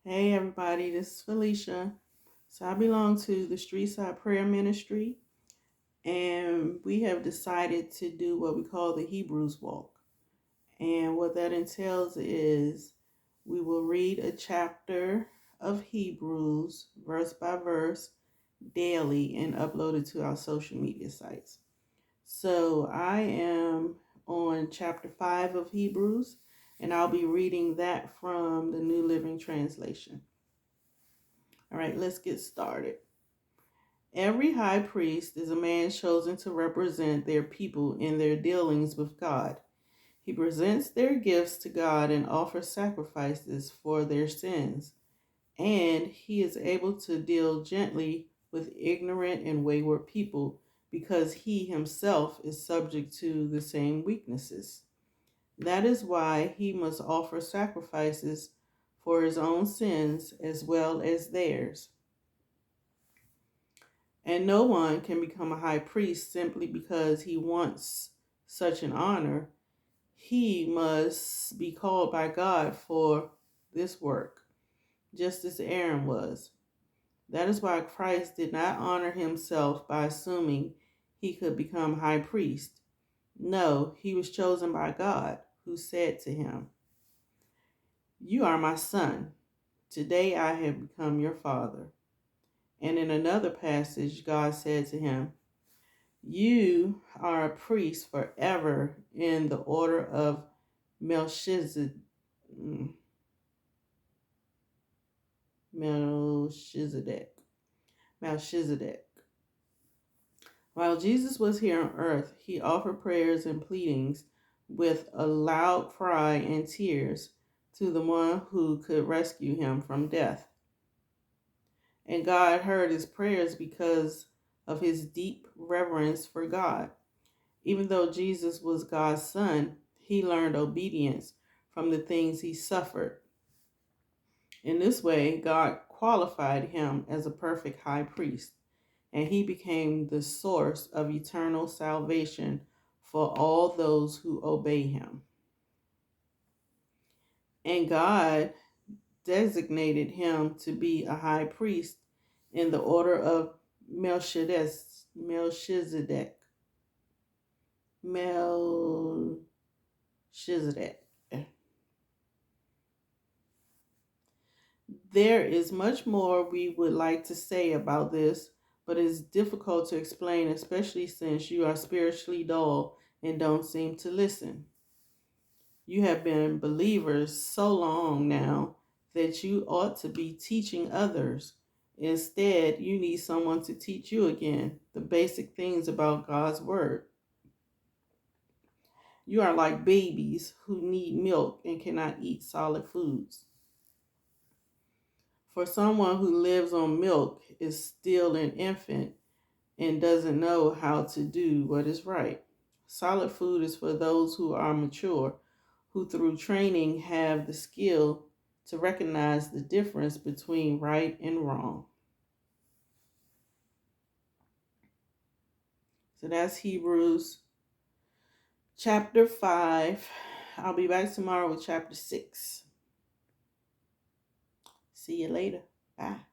Hey everybody, this is Felicia. So I belong to the Streetside Prayer Ministry, and we have decided to do what we call the Hebrews Walk. And what that entails is we will read a chapter of Hebrews verse by verse daily and upload it to our social media sites. So I am on chapter 5 of Hebrews, and I'll be reading that from the New Living Translation. All right, let's get started. Every high priest is a man chosen to represent their people in their dealings with God. He presents their gifts to God and offers sacrifices for their sins, and he is able to deal gently with ignorant and wayward people because he himself is subject to the same weaknesses. That is why he must offer sacrifices for his own sins as well as theirs. And no one can become a high priest simply because he wants such an honor. He must be called by God for this work, just as Aaron was. That is why Christ did not honor himself by assuming he could become high priest. No, he was chosen by God, who said to him, "You are my son. Today I have become your father." And in another passage, God said to him, "You are a priest forever in the order of Melchizedek." Melchizedek. Melchizedek. While Jesus was here on earth, he offered prayers and pleadings with a loud cry and tears to the one who could rescue him from death. And God heard his prayers because of his deep reverence for God. Even though Jesus was God's son, he learned obedience from the things he suffered. In this way, God qualified him as a perfect high priest, and he became the source of eternal salvation for all those who obey him. And God designated him to be a high priest in the order of Melchizedek. Melchizedek. There is much more we would like to say about this, but it's difficult to explain, especially since you are spiritually dull and don't seem to listen. You have been believers so long now that you ought to be teaching others. Instead, you need someone to teach you again the basic things about God's Word. You are like babies who need milk and cannot eat solid foods. For someone who lives on milk is still an infant and doesn't know how to do what is right. Solid food is for those who are mature, who through training have the skill to recognize the difference between right and wrong. So that's Hebrews chapter 5. I'll be back tomorrow with chapter 6. See you later. Bye.